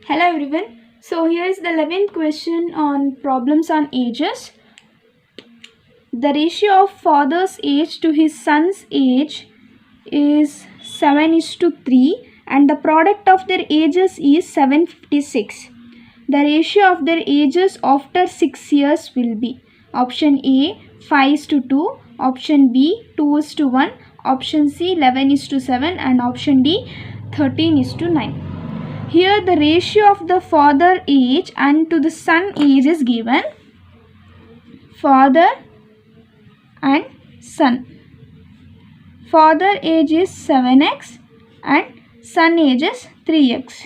Hello everyone. So here is the 11th question on problems on ages. The ratio of father's age to his son's age is 7:3 and the product of their ages is 756. The ratio of their ages after 6 years will be option A 5:2, option B 2:1, option C 11:7 and option D 13:9. Here the ratio of the father age and to the son age is given. Father and son. Father age is 7x and son age is 3x.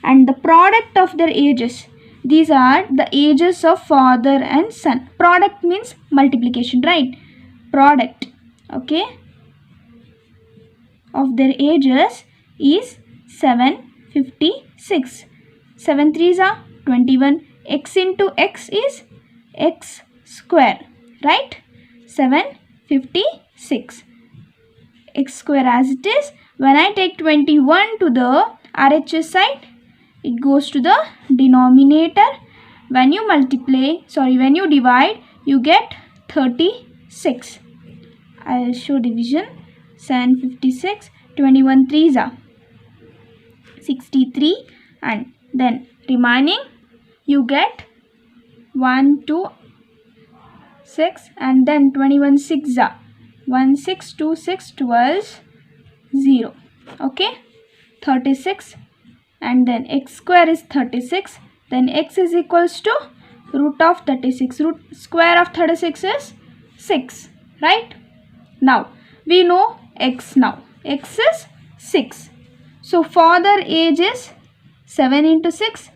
And the product of their ages. These are the ages of father and son. Product means multiplication, right? Product, okay, of their ages is 756. 7 3s are 21. X into x is x square, right? 756. X square as it is. When I take 21 to the RHS side, it goes to the denominator. When you divide, you get 36. I will show division. 756, 21 3s are 63 and then remaining you get 1 2 6 and then 21 6 are 1 6 2 6 12 0, okay, 36 and then x square is 36, then x is equals to root of 36. Root square of 36 is 6, right? Now we know x now. X is 6. So father age is 7 into 6.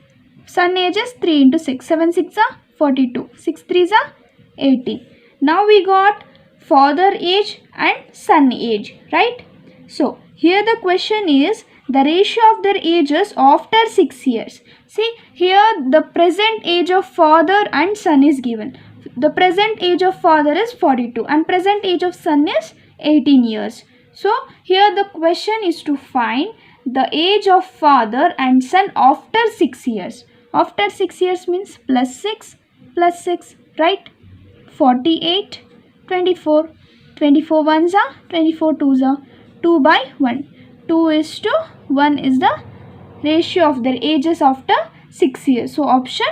Son age is 3 into 6. 7 6 are 42. 6 3s are 18. Now we got father age and son age, right? So here the question is the ratio of their ages after 6 years. See here the present age of father and son is given. The present age of father is 42 and present age of son is 18 years. So here the question is to find the age of father and son after 6 years. After 6 years means plus 6, right? 48, 24. 24 ones are 24 twos are 2 by 1. 2 is to 1 is the ratio of their ages after 6 years. So option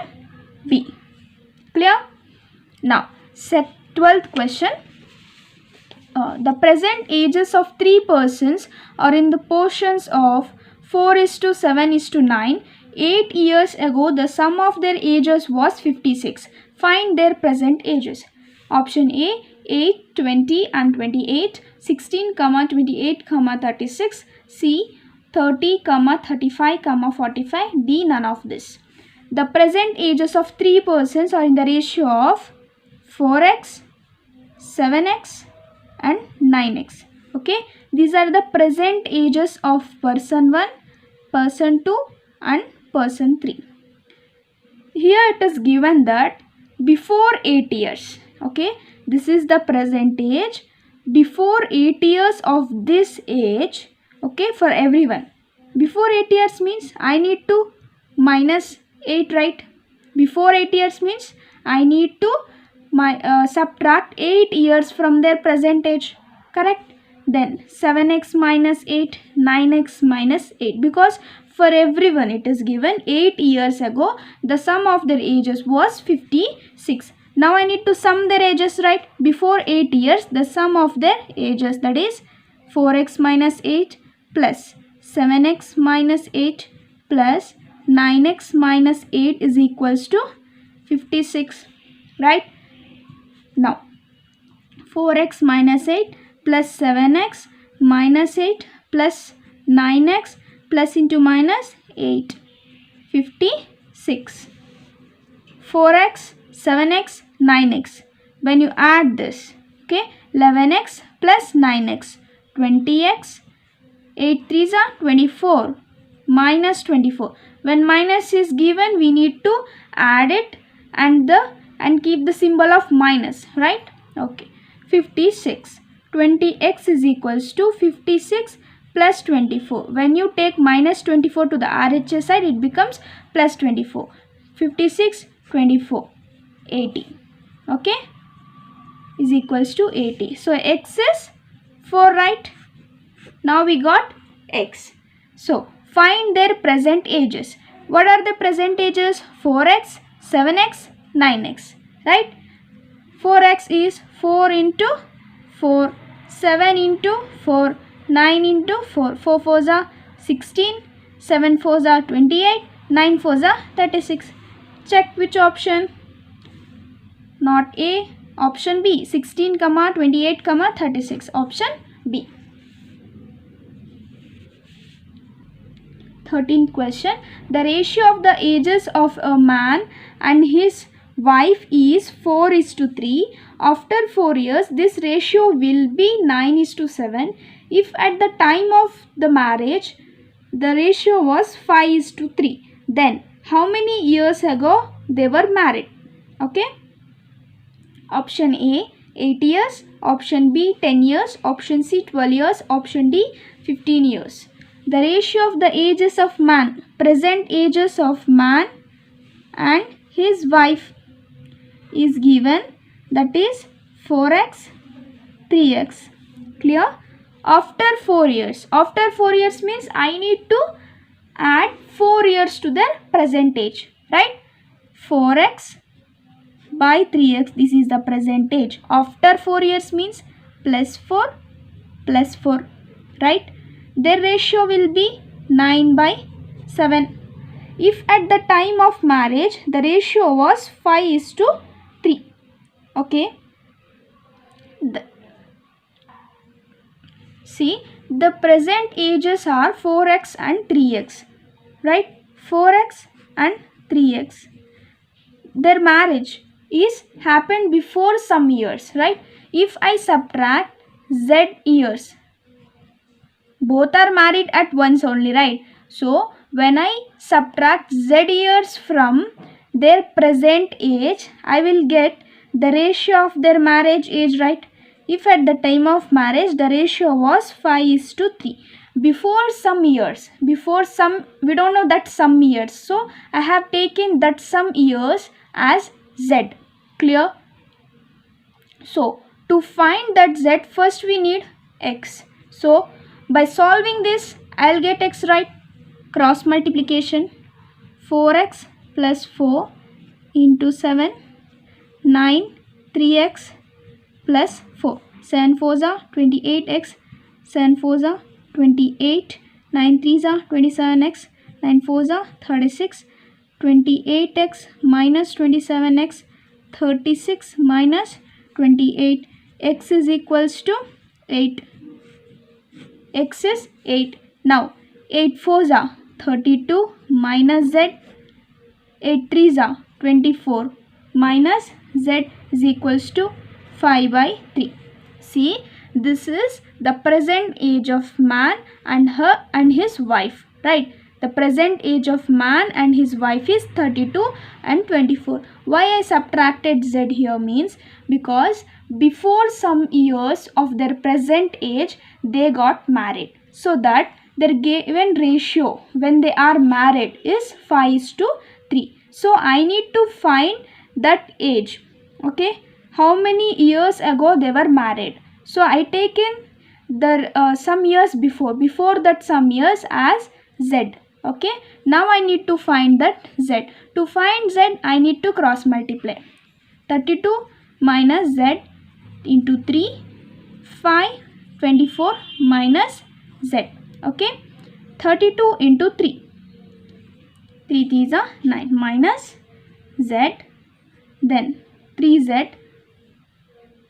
B. Clear? Now 12th question. The present ages of 3 persons are in the portions of 4:7:9. 8 years ago, the sum of their ages was 56. Find their present ages. Option A 8, 20 and 28, 16, 28, 36, C 30, 35, 45, D none of this. The present ages of 3 persons are in the ratio of 4x, 7x and 9x. Okay, these are the present ages of person 1, person 2 and person 3. Here it is given that before 8 years. Okay, this is the present age before 8 years of this age. Okay, for everyone. Before 8 years means I need to minus 8, right? Before 8 years means I need to subtract 8 years from their present age, correct? Then 7x minus 8, 9x minus 8, because for everyone it is given 8 years ago the sum of their ages was 56. Now I need to sum their ages, right? Before 8 years the sum of their ages, that is 4x minus 8 plus 7x minus 8 plus 9x minus 8 is equals to 56, right? Now 4x minus 8 plus 7x minus 8 plus 9x plus into minus 8, 56. 4x, 7x, 9x. When you add this, okay, 11x plus 9x, 20x, 8 3s are 24, minus 24. When minus is given, we need to add it and keep the symbol of minus, right? Okay, 56. 20x is equals to 56 plus 24. When you take minus 24 to the RHS side, it becomes plus 24. 56, 24, 80. Okay, is equals to 80. So x is 4, right? Now we got x. So find their present ages. What are the present ages? 4x, 7x, 9x, right? 4x is 4 into 4, 7 into 4, 9 into 4. 4 4s are 16, 7 4s are 28, 9 4s are 36. Check which option. Not A. Option B. 16, 28, 36. Option B. 13th question. The ratio of the ages of a man and his wife is 4:3. After 4 years, this ratio will be 9:7. If at the time of the marriage, the ratio was 5:3, then how many years ago they were married? Okay. Option A, 8 years. Option B, 10 years. Option C, 12 years. Option D, 15 years. The ratio of the ages of man, present ages of man and his wife is given, that is 4x, 3x. Clear? After 4 years. After 4 years means I need to add 4 years to their present age. Right? 4x by 3x. This is the present age. After 4 years means plus 4 plus 4. Right? Their ratio will be 9/7. If at the time of marriage the ratio was 5:3. Okay. See, the present ages are 4x and 3x. Right? 4x and 3x. Their marriage is happened before some years. Right? If I subtract z years, both are married at once only, right? So when I subtract z years from their present age, I will get the ratio of their marriage age, right? If at the time of marriage the ratio was 5:3, before some years, we don't know that some years, so I have taken that some years as z. Clear? So to find that z, first we need x. So by solving this, I'll get x, right? Cross multiplication. 4x plus 4 into 7, 9, 3x plus 4. 7 4s are 28x, 7 4s are 28, 9 3s are 27x, 9 4s are 36, 28x minus 27x, 36 minus 28. X is equals to 8. X is 8. Now 8 4s are 32 minus z, 8 3s are 24 minus z is equals to 5/3. See, this is the present age of man and his wife, right? The present age of man and his wife is 32 and 24. Why I subtracted z here means because before some years of their present age they got married, so that their given ratio when they are married is 5:3. So I need to find that age. Okay, how many years ago they were married. So I taken the some years before that some years as z. Okay, now I need to find that z. To find z, I need to cross multiply. 32 minus z into 3, 5, 24 minus z. Okay, 32 into 3. 3 3s are 9 minus z, then 3z,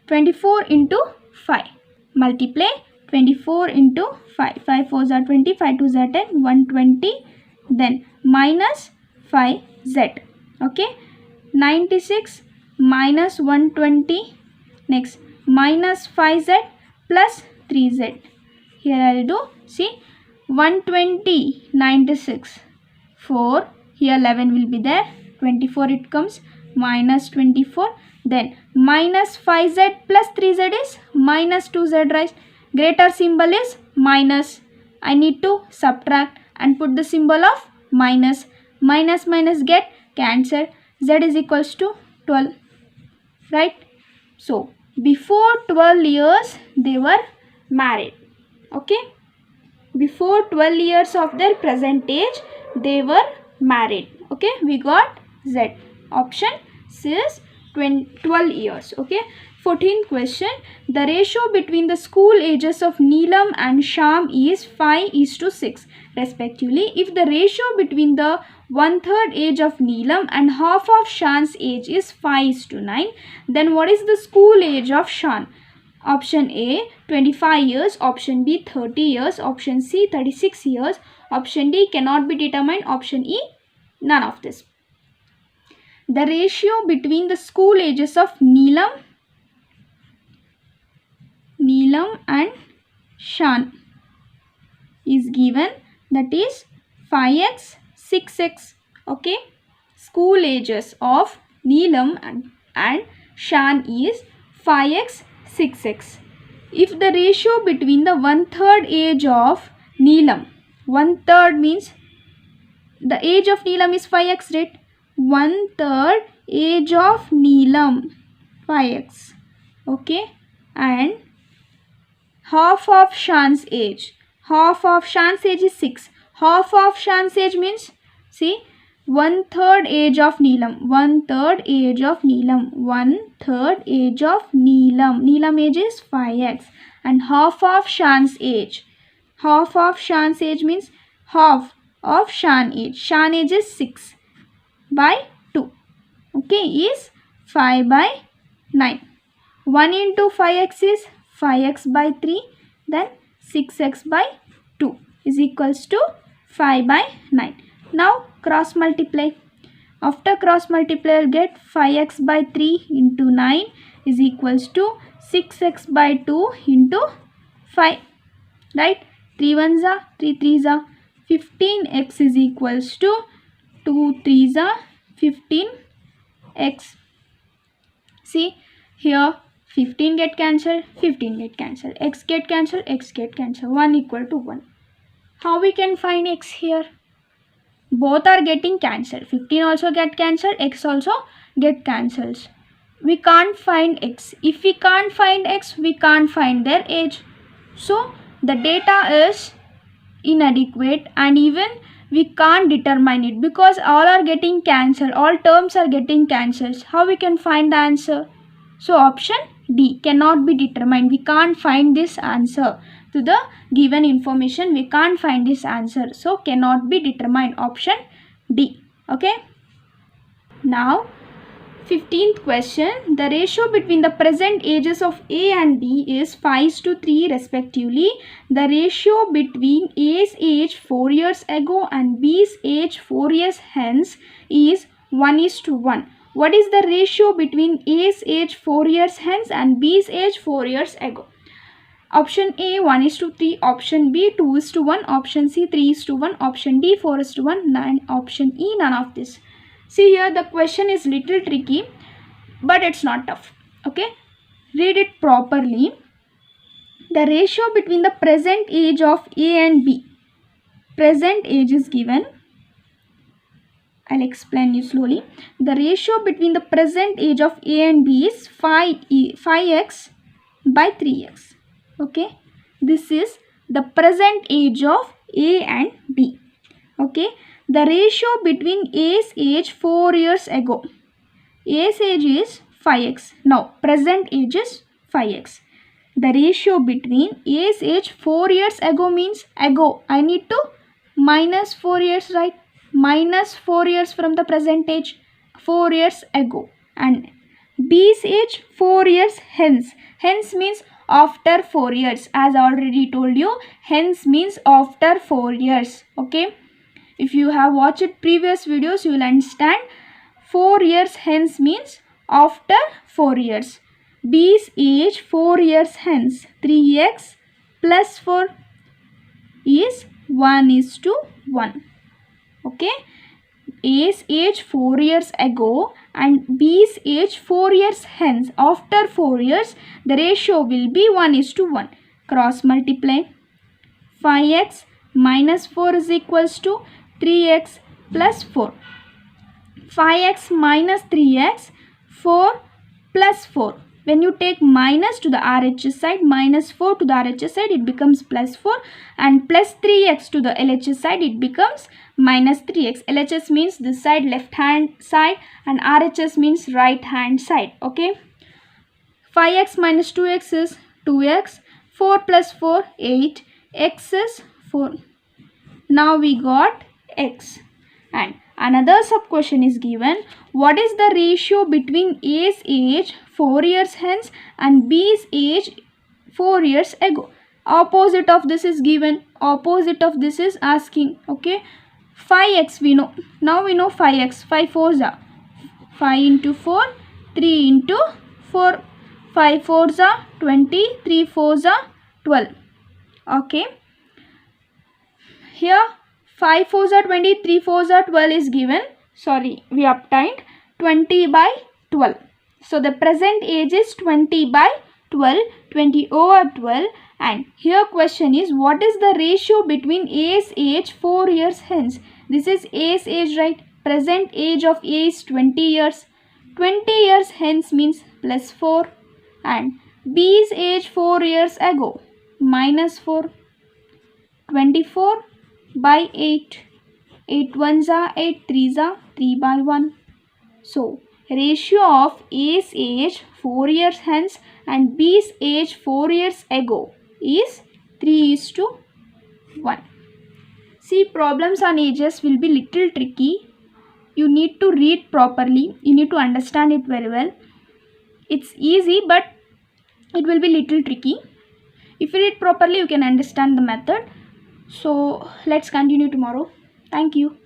24 into 5. Multiply 24 into 5. 5 4s are 20, 5 2s are 10, 120, then minus 5z. Okay, 96 minus 120, next minus 5z plus 3z. Here I will do, see, 120, 96, 4, here 11 will be there, 24 it comes, minus 24, then minus 5z plus 3z is minus 2z, right? Greater symbol is minus. I need to subtract and put the symbol of minus. Minus minus get cancelled. Z is equals to 12. Right? So, before 12 years they were married. Okay? Before 12 years of their present age they were married. Okay? We got Z. Option C is 12 years. Okay? 14th question. The ratio between the school ages of Neelam and Shyam is 5:6 respectively. If the ratio between the 1/3 age of Neelam and half of Shyam's age is 5:9, then what is the school age of Shyam? Option A 25 years, option B 30 years, option C 36 years, option D cannot be determined, option E none of this. The ratio between the school ages of Neelam and Shyam is given, that is 5x 6x. Okay, school ages of Neelam and Shyam is 5x 6x. If the ratio between the 1/3 age of Neelam, 1/3 means the age of Neelam is 5x, right? 1/3 age of Neelam 5x. Okay, and half of Shyam's age. Half of Shyam's age is 6. Half of Shyam's age means, see, 1/3 age of Neelam. 1/3 age of Neelam. 1/3 age of Neelam. Neelam age is 5x. And half of Shyam's age. Half of Shyam's age means half of Shyam age. Shyam age is 6/2. Okay, is 5/9. 1 into 5x is 5x/3, then 6x/2 is equals to 5/9. Now cross multiply. After cross multiply, you'll get 5x/3 into 9 is equals to 6x/2 into 5. Right? 3 1s are 3 3s are 15x is equals to 2 3s are 15x. See here, 15 get cancelled, 15 get cancelled, x get cancelled, x get cancelled, 1 equal to 1. How we can find x here? Both are getting cancelled. 15 also get cancelled, x also get cancelled. We can't find x. If we can't find x, we can't find their age. So the data is inadequate and even we can't determine it because all are getting cancelled. All terms are getting cancelled. How we can find the answer? So option D, cannot be determined. We can't find this answer. To the given information, we can't find this answer. So cannot be determined. Option D. Okay. Now 15th question. The ratio between the present ages of A and B is 5:3 respectively. The ratio between A's age 4 years ago and B's age 4 years hence is 1:1. What is the ratio between A's age 4 years hence and B's age 4 years ago? Option A 1:3, option B 2:1, option C 3:1, option D 4:1, and option E none of this. See here, the question is little tricky, but it's not tough. Okay, read it properly. The ratio between the present age of A and B. Present age is given. I'll explain you slowly. The ratio between the present age of A and B is 5x/3x. Okay, this is the present age of A and B. Okay, the ratio between A's age 4 years ago. A's age is 5x. Now present age is 5x. The ratio between A's age 4 years ago means ago. I need to minus 4 years, right? Minus 4 years from the present age, 4 years ago. And B's age 4 years hence. Hence means after 4 years. As I already told you, hence means after 4 years. Okay. If you have watched previous videos, you will understand 4 years hence means after 4 years. B's age 4 years hence. 3x plus 4 is 1:1. Okay, A's age 4 years ago and B's age 4 years hence. After 4 years, the ratio will be 1:1. Cross multiply. 5x minus 4 is equals to 3x plus 4. 5x minus 3x, 4 plus 4. When you take minus to the RHS side, minus 4 to the RHS side, it becomes plus 4, and plus 3x to the LHS side, it becomes minus 3x. LHS means this side, left hand side, and RHS means right hand side. Okay. 5x minus 2x is 2x. 4 plus 4, 8. X is 4. Now we got x. And another sub question is given. What is the ratio between A's age 4 years hence and B's age 4 years ago? Opposite of this is given. Opposite of this is asking. Okay. 5x we know. Now we know 5x. 5 4s are 5 into 4. 3 into 4. 5 4s are 20. 3 4s are 12. Okay. Here 5 4s are 20, 3 4s are 12 is given. Sorry, we obtained 20 by 12. So the present age is 20 by 12, 20 over 12. And here question is, what is the ratio between A's age 4 years hence? This is A's age, right? Present age of A is 20 years. 20 years hence means plus 4. And B's age 4 years ago, minus 4. 24 by 8. 8 1s are 8, 3s are 3 by 1. So, ratio of A's age 4 years hence and B's age 4 years ago is 3:1. See, problems on ages will be little tricky. You need to read properly. You need to understand it very well. It's easy, but it will be little tricky. If you read properly, you can understand the method. So let's continue tomorrow. Thank you.